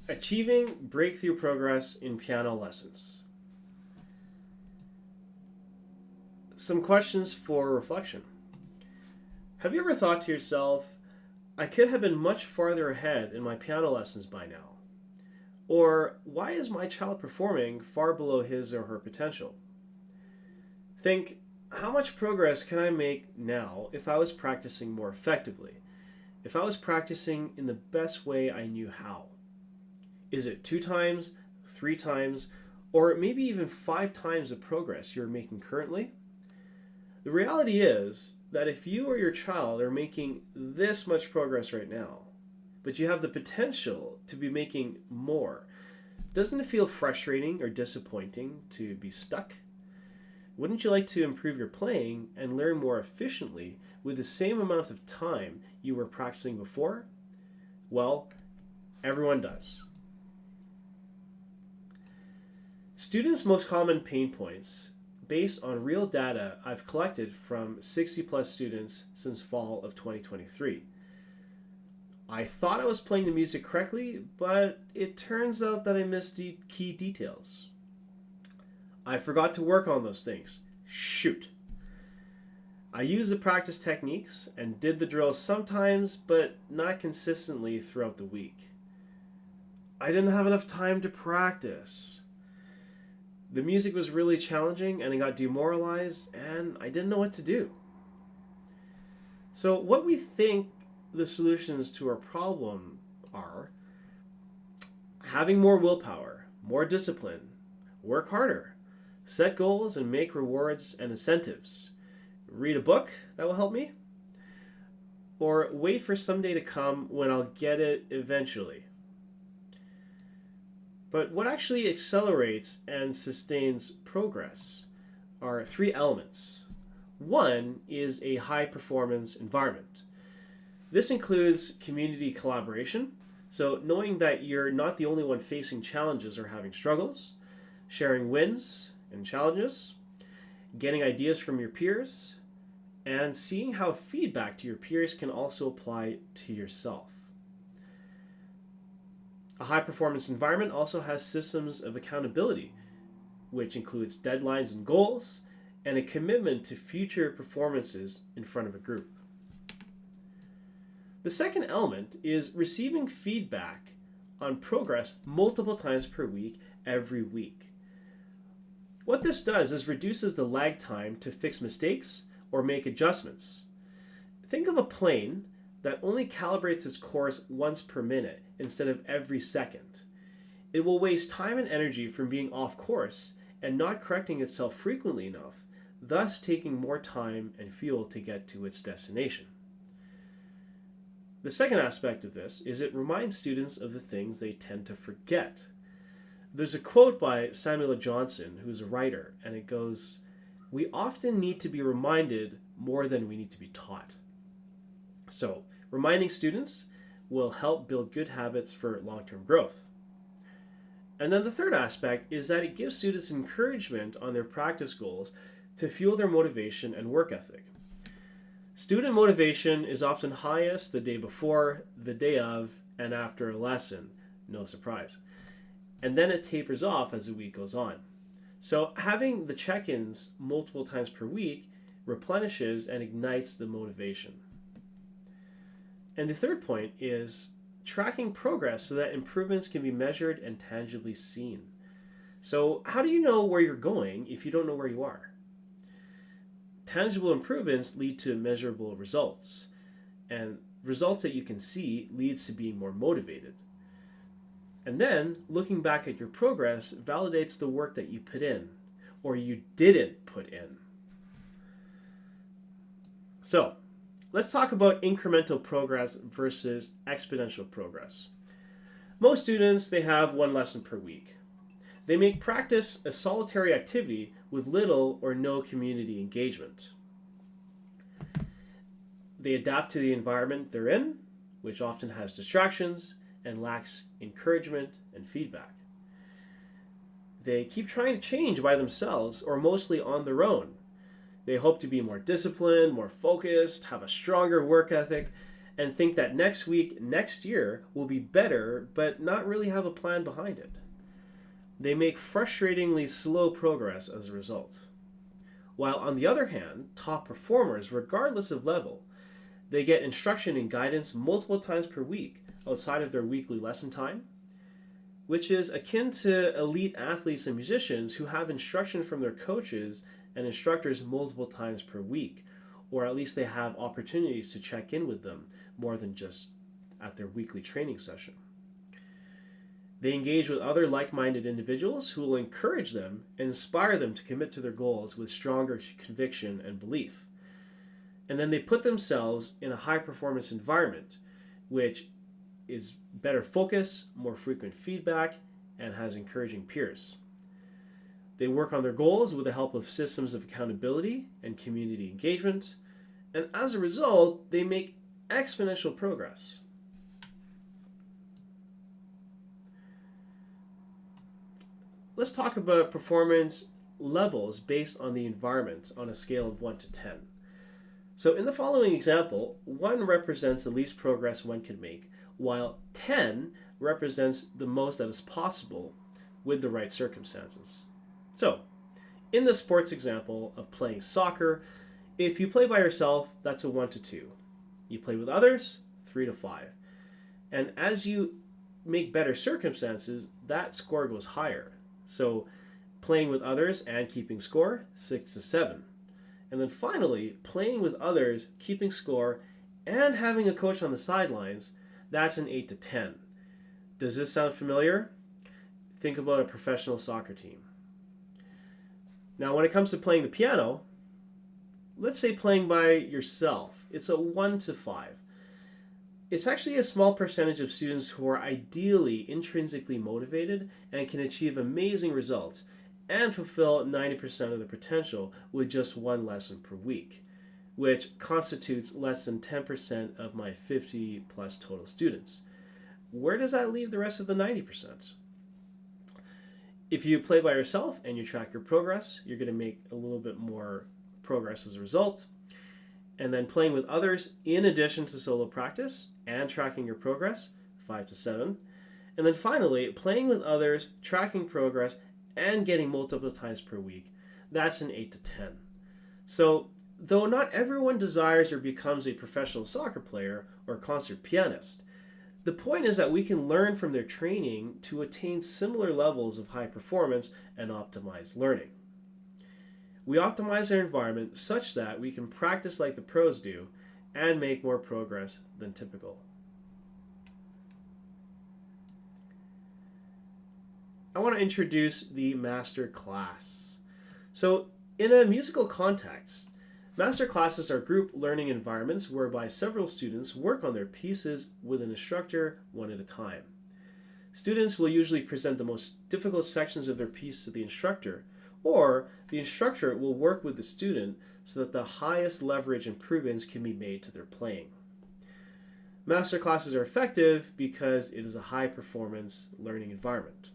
Achieving breakthrough progress in piano lessons. Some questions for reflection. Have you ever thought to yourself, I could have been much farther ahead in my piano lessons by now? Or why is my child performing far below his or her potential? Think, how much progress can I make now if I was practicing more effectively? If I was practicing in the best way I knew how? Is it 2 times, 3 times, or maybe even 5 times the progress you're making currently? The reality is that if you or your child are making this much progress right now, but you have the potential to be making more, doesn't it feel frustrating or disappointing to be stuck? Wouldn't you like to improve your playing and learn more efficiently with the same amount of time you were practicing before? Well, everyone does. Students' most common pain points, based on real data I've collected from 60 plus students since fall of 2023. I thought I was playing the music correctly, but it turns out that I missed key details. I forgot to work on those things. Shoot. I used the practice techniques and did the drills sometimes, but not consistently throughout the week. I didn't have enough time to practice. The music was really challenging and I got demoralized and I didn't know what to do. So what we think the solutions to our problem are: having more willpower, more discipline, work harder, set goals and make rewards and incentives, read a book that will help me, or wait for someday to come when I'll get it eventually. But what actually accelerates and sustains progress are 3 elements. One is a high-performance environment. This includes community collaboration, so knowing that you're not the only one facing challenges or having struggles, sharing wins and challenges, getting ideas from your peers, and seeing how feedback to your peers can also apply to yourself. A high-performance environment also has systems of accountability, which includes deadlines and goals, and a commitment to future performances in front of a group. The second element is receiving feedback on progress multiple times per week, every week. What this does is reduces the lag time to fix mistakes or make adjustments. Think of a plane that only calibrates its course once per minute instead of every second. It will waste time and energy from being off course and not correcting itself frequently enough, thus taking more time and fuel to get to its destination. The second aspect of this is it reminds students of the things they tend to forget. There's a quote by Samuel Johnson, who's a writer, and it goes, "We often need to be reminded more than we need to be taught." So, reminding students will help build good habits for long-term growth. And then the third aspect is that it gives students encouragement on their practice goals to fuel their motivation and work ethic. Student motivation is often highest the day before, the day of, and after a lesson. No surprise. And then it tapers off as the week goes on. So having the check-ins multiple times per week replenishes and ignites the motivation. And the third point is tracking progress so that improvements can be measured and tangibly seen. So how do you know where you're going if you don't know where you are? Tangible improvements lead to measurable results, and results that you can see leads to being more motivated. And then looking back at your progress validates the work that you put in or you didn't put in. So, let's talk about incremental progress versus exponential progress. Most students, they have 1 lesson per week. They make practice a solitary activity with little or no community engagement. They adapt to the environment they're in, which often has distractions and lacks encouragement and feedback. They keep trying to change by themselves or mostly on their own. They hope to be more disciplined, more focused, have a stronger work ethic, and think that next week, next year will be better, but not really have a plan behind it. They make frustratingly slow progress as a result. While on the other hand, top performers, regardless of level, they get instruction and guidance multiple times per week outside of their weekly lesson time, which is akin to elite athletes and musicians who have instruction from their coaches and instructors multiple times per week, or at least they have opportunities to check in with them more than just at their weekly training session. They engage with other like-minded individuals who will encourage them and inspire them to commit to their goals with stronger conviction and belief. And then they put themselves in a high-performance environment, which is better focus, more frequent feedback, and has encouraging peers. They work on their goals with the help of systems of accountability and community engagement, and as a result, they make exponential progress. Let's talk about performance levels based on the environment on a scale of 1 to 10. So in the following example, 1 represents the least progress one could make, while 10 represents the most that is possible with the right circumstances. So, in the sports example of playing soccer, if you play by yourself, that's a 1 to 2. You play with others, 3 to 5. And as you make better circumstances, that score goes higher. So, playing with others and keeping score, 6 to 7. And then finally, playing with others, keeping score, and having a coach on the sidelines, that's an 8 to 10. Does this sound familiar? Think about a professional soccer team. Now, when it comes to playing the piano, let's say playing by yourself, it's a 1 to 5. It's actually a small percentage of students who are ideally intrinsically motivated and can achieve amazing results and fulfill 90% of their potential with just 1 lesson per week, which constitutes less than 10% of my 50 plus total students. Where does that leave the rest of the 90%? If you play by yourself and you track your progress, you're going to make a little bit more progress as a result. And then playing with others in addition to solo practice and tracking your progress, 5 to 7. And then finally, playing with others, tracking progress, and getting multiple times per week, that's an 8 to 10. So, though not everyone desires or becomes a professional soccer player or concert pianist, the point is that we can learn from their training to attain similar levels of high performance and optimized learning. We optimize our environment such that we can practice like the pros do and make more progress than typical. I want to introduce the master class. So, in a musical context, master classes are group learning environments whereby several students work on their pieces with an instructor one at a time. Students will usually present the most difficult sections of their piece to the instructor, or the instructor will work with the student so that the highest leverage improvements can be made to their playing. Master classes are effective because it is a high-performance learning environment.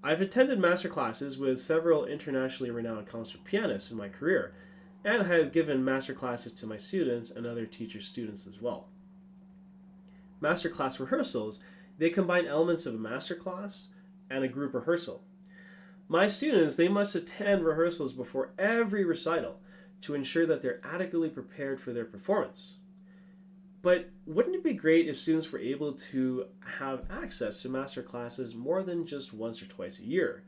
I've attended master classes with several internationally renowned concert pianists in my career, and I have given master classes to my students and other teachers' students as well. Master class rehearsals, they combine elements of a master class and a group rehearsal. My students, they must attend rehearsals before every recital to ensure that they're adequately prepared for their performance. But wouldn't it be great if students were able to have access to master classes more than just once or twice a year?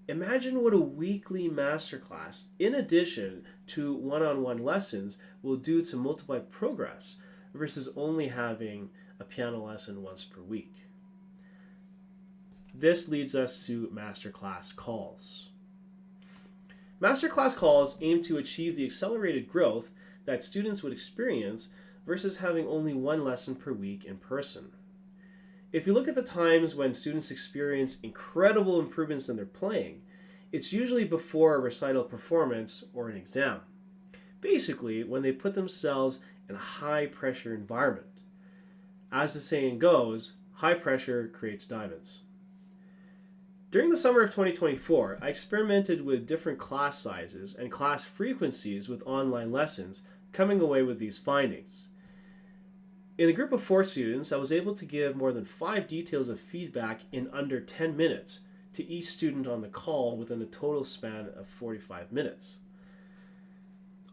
Imagine what a weekly masterclass, in addition to one-on-one lessons, will do to multiply progress versus only having a piano lesson once per week. This leads us to masterclass calls. Masterclass calls aim to achieve the accelerated growth that students would experience versus having only 1 lesson per week in person. If you look at the times when students experience incredible improvements in their playing, it's usually before a recital performance or an exam. Basically, when they put themselves in a high-pressure environment. As the saying goes, high pressure creates diamonds. During the summer of 2024, I experimented with different class sizes and class frequencies with online lessons, coming away with these findings. In a group of 4 students, I was able to give more than 5 details of feedback in under 10 minutes to each student on the call within a total span of 45 minutes.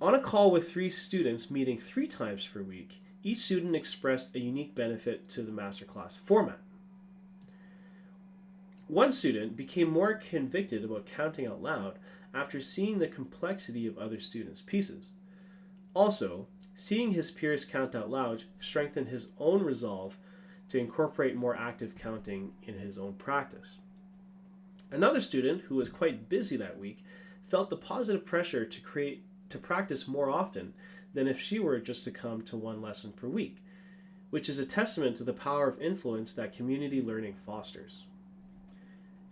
On a call with 3 students meeting 3 times per week, each student expressed a unique benefit to the masterclass format. One student became more convicted about counting out loud after seeing the complexity of other students' pieces. Also, seeing his peers count out loud strengthened his own resolve to incorporate more active counting in his own practice. Another student, who was quite busy that week, felt the positive pressure to practice more often than if she were just to come to 1 lesson per week, which is a testament to the power of influence that community learning fosters.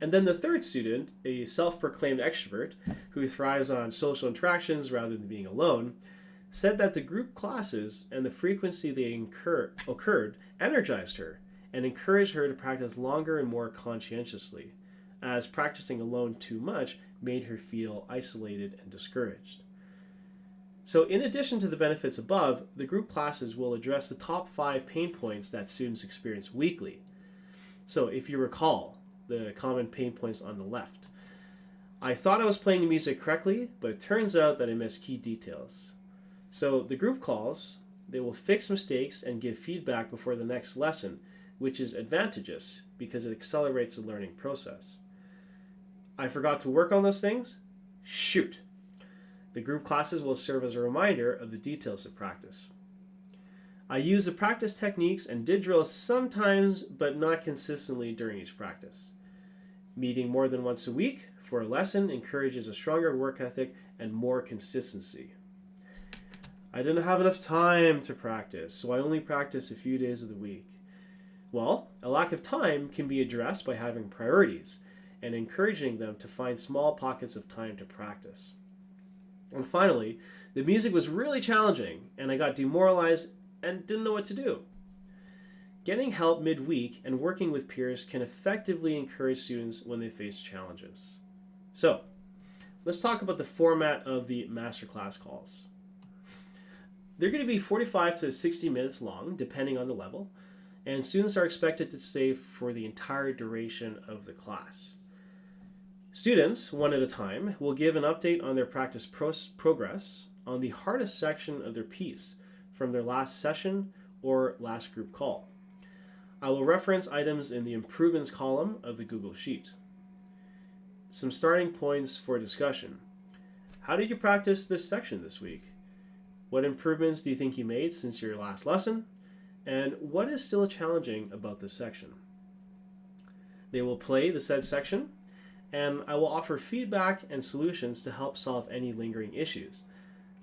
And then the third student, a self-proclaimed extrovert who thrives on social interactions rather than being alone, said that the group classes and the frequency they occurred energized her and encouraged her to practice longer and more conscientiously, as practicing alone too much made her feel isolated and discouraged. So in addition to the benefits above, the group classes will address the top 5 pain points that students experience weekly. So if you recall, the common pain points on the left. I thought I was playing the music correctly, but it turns out that I missed key details. So the group calls, they will fix mistakes and give feedback before the next lesson, which is advantageous because it accelerates the learning process. I forgot to work on those things? Shoot! The group classes will serve as a reminder of the details of practice. I use the practice techniques and did drills sometimes, but not consistently during each practice. Meeting more than once a week for a lesson encourages a stronger work ethic and more consistency. I didn't have enough time to practice, so I only practice a few days of the week. Well, a lack of time can be addressed by having priorities and encouraging them to find small pockets of time to practice. And finally, the music was really challenging, and I got demoralized and didn't know what to do. Getting help midweek and working with peers can effectively encourage students when they face challenges. So, let's talk about the format of the masterclass calls. They're going to be 45 to 60 minutes long, depending on the level, and students are expected to stay for the entire duration of the class. Students, one at a time, will give an update on their practice progress on the hardest section of their piece from their last session or last group call. I will reference items in the improvements column of the Google Sheet. Some starting points for discussion. How did you practice this section this week? What improvements do you think you made since your last lesson? And what is still challenging about this section? They will play the said section, and I will offer feedback and solutions to help solve any lingering issues.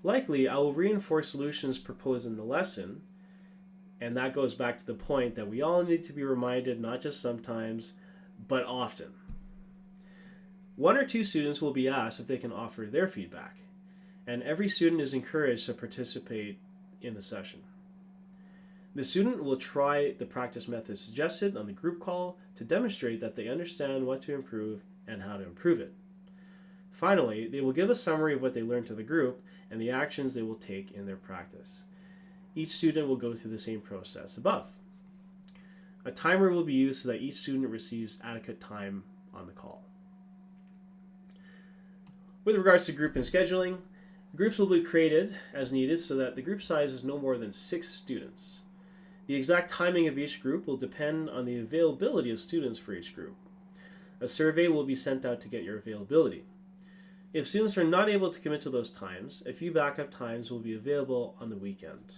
Likely, I will reinforce solutions proposed in the lesson, and that goes back to the point that we all need to be reminded not just sometimes, but often. 1 or 2 students will be asked if they can offer their feedback, and every student is encouraged to participate in the session. The student will try the practice method suggested on the group call to demonstrate that they understand what to improve and how to improve it. Finally, they will give a summary of what they learned to the group and the actions they will take in their practice. Each student will go through the same process above. A timer will be used so that each student receives adequate time on the call. With regards to group and scheduling, groups will be created as needed so that the group size is no more than 6 students. The exact timing of each group will depend on the availability of students for each group. A survey will be sent out to get your availability. If students are not able to commit to those times, a few backup times will be available on the weekend.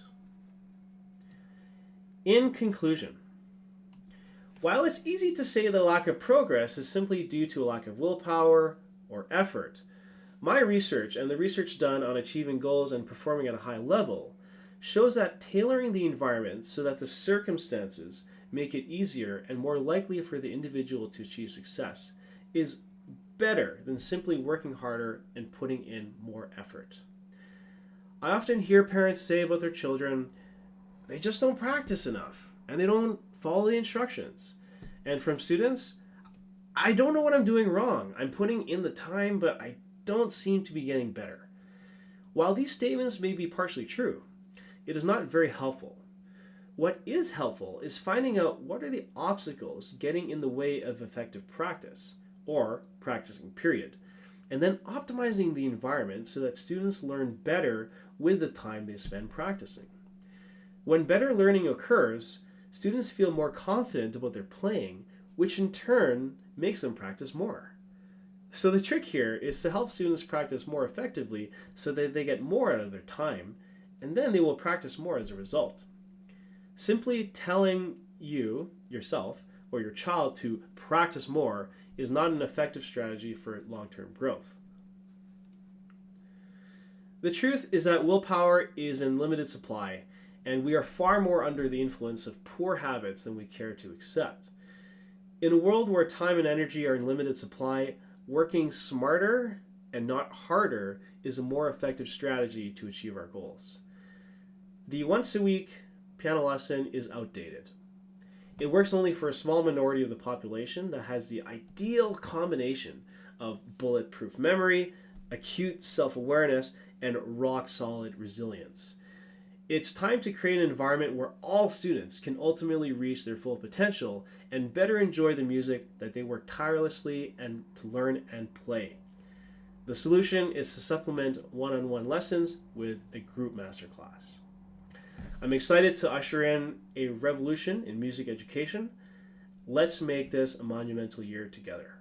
In conclusion, while it's easy to say the lack of progress is simply due to a lack of willpower or effort, my research and the research done on achieving goals and performing at a high level shows that tailoring the environment so that the circumstances make it easier and more likely for the individual to achieve success is better than simply working harder and putting in more effort. I often hear parents say about their children, they just don't practice enough and they don't follow the instructions. And from students, I don't know what I'm doing wrong. I'm putting in the time, but I don't seem to be getting better. While these statements may be partially true, it is not very helpful. What is helpful is finding out what are the obstacles getting in the way of effective practice, or practicing, period, and then optimizing the environment so that students learn better with the time they spend practicing. When better learning occurs, students feel more confident about their playing, which in turn makes them practice more. So the trick here is to help students practice more effectively so that they get more out of their time, and then they will practice more as a result. Simply telling yourself, or your child to practice more is not an effective strategy for long-term growth. The truth is that willpower is in limited supply, and we are far more under the influence of poor habits than we care to accept. In a world where time and energy are in limited supply, working smarter and not harder is a more effective strategy to achieve our goals. The once-a-week piano lesson is outdated. It works only for a small minority of the population that has the ideal combination of bulletproof memory, acute self-awareness, and rock-solid resilience. It's time to create an environment where all students can ultimately reach their full potential and better enjoy the music that they work tirelessly and to learn and play. The solution is to supplement one-on-one lessons with a group masterclass. I'm excited to usher in a revolution in music education. Let's make this a monumental year together.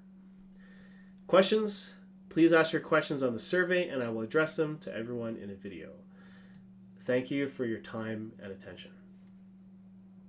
Questions? Please ask your questions on the survey and I will address them to everyone in a video. Thank you for your time and attention.